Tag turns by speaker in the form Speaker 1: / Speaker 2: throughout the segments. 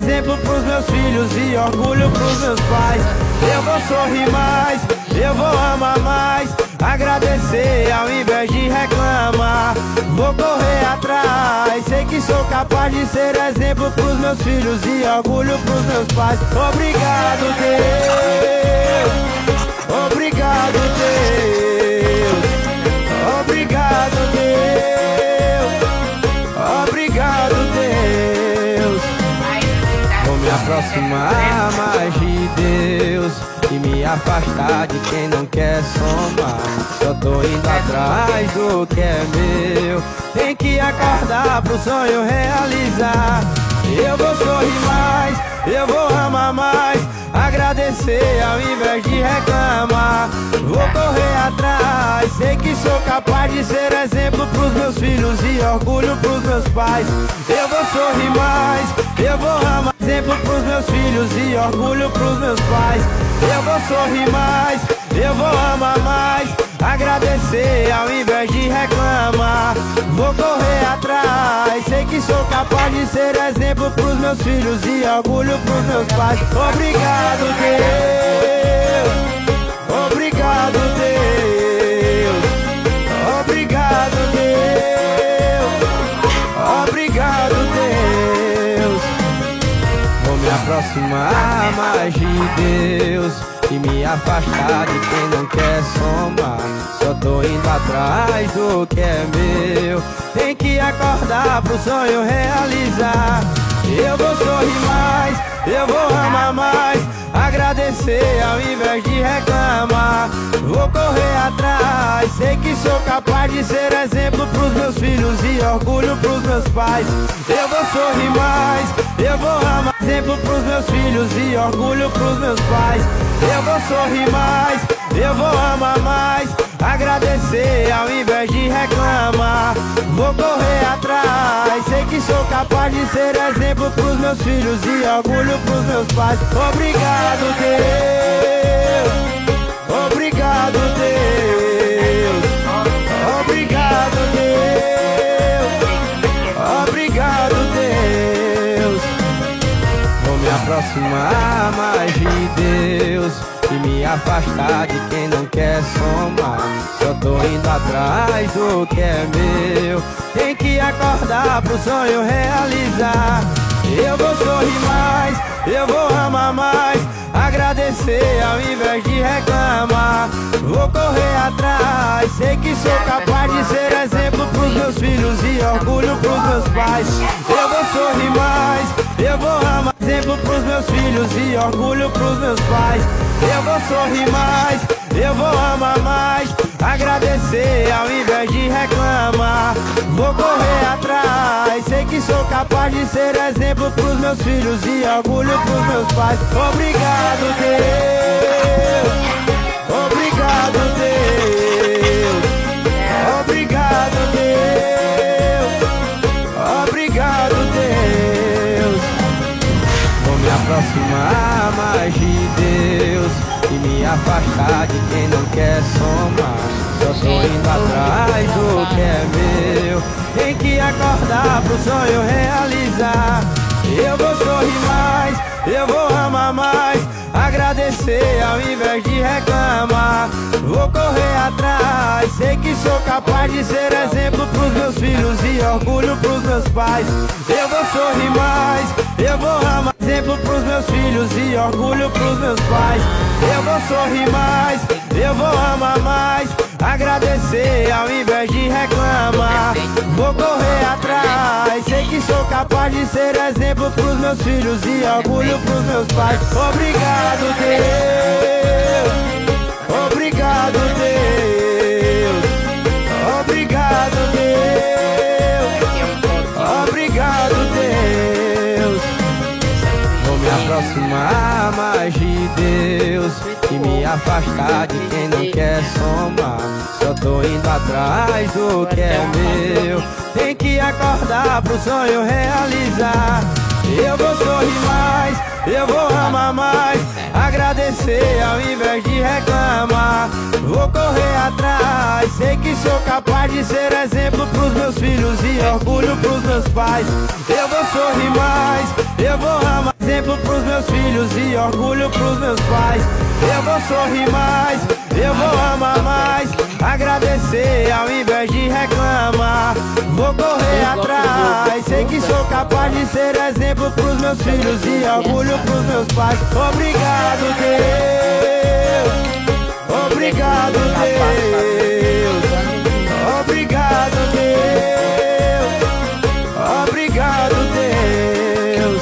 Speaker 1: Exemplo pros meus filhos e orgulho pros meus pais. Eu vou sorrir mais, eu vou amar mais, agradecer ao invés de reclamar. Vou correr atrás, sei que sou capaz de ser exemplo pros meus filhos e orgulho pros meus pais. Obrigado, Deus. Obrigado, Deus. Obrigado, Deus. Obrigado, Deus. Vou me aproximar mais de Deus e me afastar de quem não quer somar. Só tô indo atrás do que é meu. Tem que acordar pro sonho realizar. Eu vou sorrir mais, eu vou amar mais, agradecer ao invés de reclamar. Vou correr atrás, sei que sou capaz de ser exemplo pros meus filhos e orgulho pros meus pais. Eu vou sorrir mais, eu vou amar, exemplo pros meus filhos e orgulho pros meus pais. Eu vou sorrir mais, eu vou amar mais, agradecer ao invés de reclamar. Vou correr atrás, sei que sou capaz de ser exemplo pros meus filhos e orgulho pros meus pais. Obrigado, Deus. Obrigado, Deus. Obrigado, Deus. Obrigado, Deus. Vou me aproximar mais de Deus e me afastar de quem não quer somar. Só tô indo atrás do que é meu. Tem que acordar pro sonho realizar. Eu vou sorrir mais, eu vou amar mais, agradecer ao invés de reclamar. Vou correr atrás, sei que sou capaz de ser exemplo pros meus filhos e orgulho pros meus pais. Eu vou sorrir mais, eu vou amar, exemplo pros meus filhos e orgulho pros meus pais. Eu vou sorrir mais, eu vou amar mais, agradecer ao invés de reclamar. Vou correr atrás, sei que sou capaz de ser exemplo pros meus filhos e orgulho pros meus pais. Obrigado, Deus. Obrigado, Deus. Obrigado, Deus. Obrigado, Deus. Vou me aproximar mais de Deus e me afastar de quem não quer somar. Só tô indo atrás do que é meu. Tem que acordar pro sonho realizar. Eu vou sorrir mais, eu vou amar mais, agradecer ao invés de reclamar. Vou correr atrás, sei que sou capaz de ser exemplo pros meus filhos e orgulho pros meus pais. Eu vou sorrir mais, eu vou amar, exemplo pros meus filhos e orgulho pros meus pais. Eu vou sorrir mais, eu vou amar mais, agradecer ao invés de reclamar. Vou correr atrás, sei que sou capaz de ser exemplo pros meus filhos e orgulho pros meus pais. Obrigado, Deus. Obrigado, Deus. Obrigado, Deus. Obrigado, Deus. Vou me aproximar mais de Deus e me afastar de quem não quer somar. Só tô indo atrás do que é meu. Tem que acordar pro sonho realizar. Eu vou sorrir mais, eu vou amar mais, agradecer ao invés de reclamar. Vou correr atrás, sei que sou capaz de ser exemplo pros meus filhos e orgulho pros meus pais. Eu vou sorrir mais, eu vou amar, exemplo pros meus filhos e orgulho pros meus pais. Eu vou sorrir mais, eu vou amar mais, agradecer ao invés de reclamar. Vou correr atrás, sei que sou capaz de ser exemplo pros meus filhos e orgulho pros meus pais. Obrigado, Deus. Obrigado, Deus. Obrigado, Deus. Obrigado, Deus. Vou me aproximar mais de Deus e me afastar de quem não quer somar. Só tô indo atrás do que é meu. Tem que acordar pro sonho realizar. Eu vou sorrir mais, eu vou amar mais, agradecer ao invés de reclamar. Vou correr atrás, sei que sou capaz de ser exemplo pros meus filhos e orgulho pros meus pais. Eu vou sorrir mais, eu vou amar. exemplo pros meus filhos e orgulho pros meus pais. Eu vou sorrir mais, eu vou amar mais, agradecer ao invés de reclamar. Vou correr atrás, sei que sou capaz de ser exemplo pros meus filhos e orgulho pros meus pais. Obrigado, Deus. Obrigado, Deus. Obrigado, Deus. Obrigado, Deus.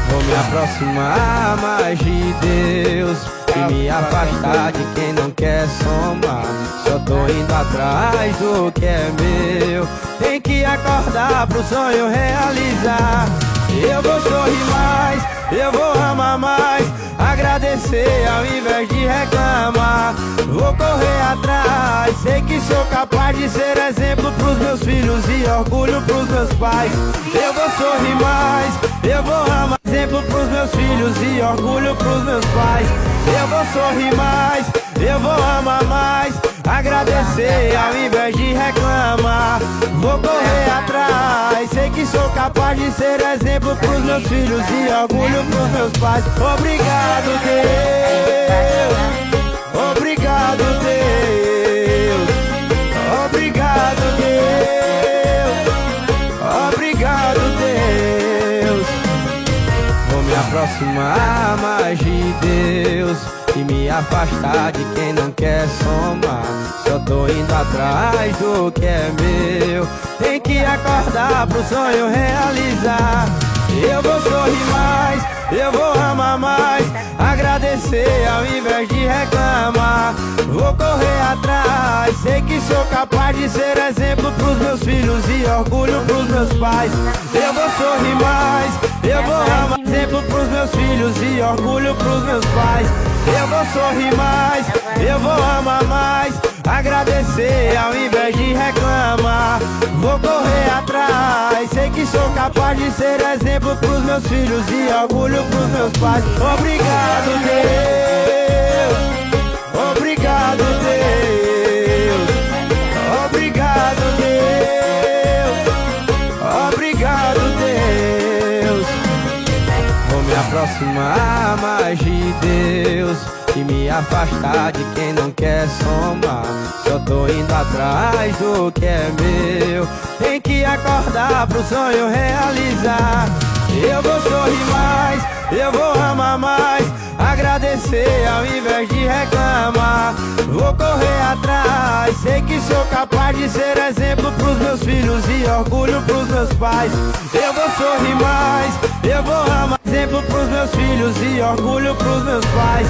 Speaker 1: Vou me aproximar mais de Deus e me afastar de quem não quer somar. Só tô indo atrás do que é meu. Tem que acordar pro sonho realizar. Eu vou sorrir mais, eu vou amar mais, agradecer ao invés de reclamar. Vou correr atrás, sei que sou capaz de ser exemplo pros meus filhos e orgulho pros meus pais. Eu vou sorrir mais, eu vou amar, exemplo pros meus filhos e orgulho pros meus pais. Eu vou sorrir mais, eu vou amar mais, agradecer ao invés de reclamar. Vou correr atrás, sei que sou capaz de ser exemplo pros meus filhos e orgulho pros meus pais. Obrigado, Deus. Obrigado, Deus. Obrigado, Deus. Obrigado, Deus. Vou me aproximar mais de Deus e me afastar de quem não quer somar. Só tô indo atrás do que é meu. Tem que acordar pro sonho realizar. Eu vou sorrir mais, eu vou amar mais, agradecer ao invés de reclamar. Vou correr atrás, sei que sou capaz de ser exemplo pros meus filhos e orgulho pros meus pais. Eu vou sorrir mais, eu vou amar, exemplo pros meus filhos e orgulho pros meus pais. Eu vou sorrir mais, eu vou amar mais, agradecer ao invés de reclamar. Vou correr atrás, sei que sou capaz de ser exemplo pros meus filhos e orgulho pros meus pais. Obrigado, Deus. Obrigado, Deus. Obrigado, Deus. Obrigado, Deus. Vou me aproximar mais de Deus e me afastar de quem não quer somar. Só tô indo atrás do que é meu. Tem que acordar pro sonho realizar. Eu vou sorrir mais, eu vou amar mais, agradecer ao invés de reclamar. Vou correr atrás, sei que sou capaz de ser exemplo pros meus filhos e orgulho pros meus pais. Eu vou sorrir mais, eu vou amar, exemplo pros meus filhos e orgulho pros meus pais.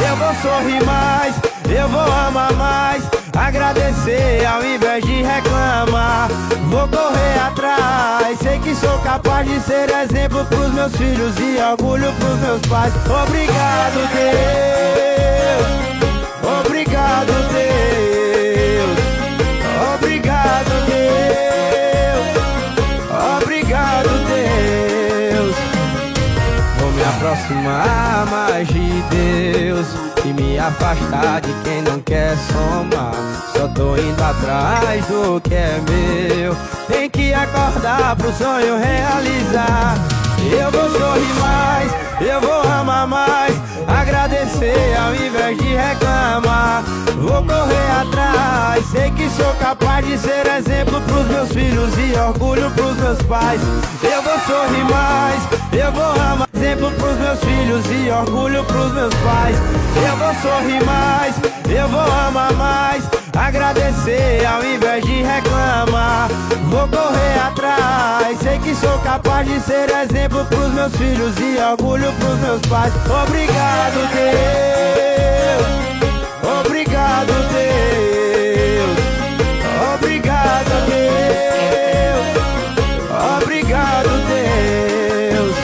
Speaker 1: Eu vou sorrir mais, eu vou amar mais, agradecer ao invés de reclamar. Vou correr atrás, sei que sou capaz de ser exemplo pros meus filhos e orgulho pros meus pais. Obrigado, Deus. Obrigado, Deus. Obrigado, Deus. Obrigado, Deus. Vou me aproximar mais de Deus e me afastar de quem não quer somar. Só tô indo atrás do que é meu. Tem que acordar pro sonho realizar. Eu vou sorrir mais, eu vou amar mais, agradecer ao invés de reclamar. Vou correr atrás, sei que sou capaz de ser exemplo pros meus filhos e orgulho pros meus pais. Eu vou sorrir mais, eu vou amar, exemplo pros meus filhos e orgulho pros meus pais. Eu vou sorrir mais, eu vou amar mais, agradecer ao invés de reclamar. Vou correr atrás, sei que sou capaz de ser exemplo pros meus filhos e orgulho pros meus pais. Obrigado, Deus. Obrigado, Deus. Obrigado, Deus. Obrigado, Deus.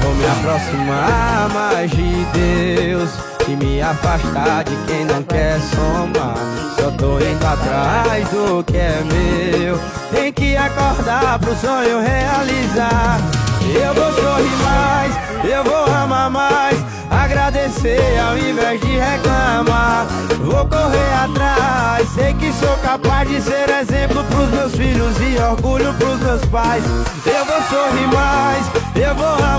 Speaker 1: Vou me aproximar mais de Deus e me afastar de quem não quer somar. Só tô indo atrás do que é meu. Tem que acordar pro sonho realizar. Eu vou sorrir mais, eu vou amar mais, agradecer ao invés de reclamar. Vou correr atrás, sei que sou capaz de ser exemplo pros meus filhos e orgulho pros meus pais. Eu vou sorrir mais, eu vou amar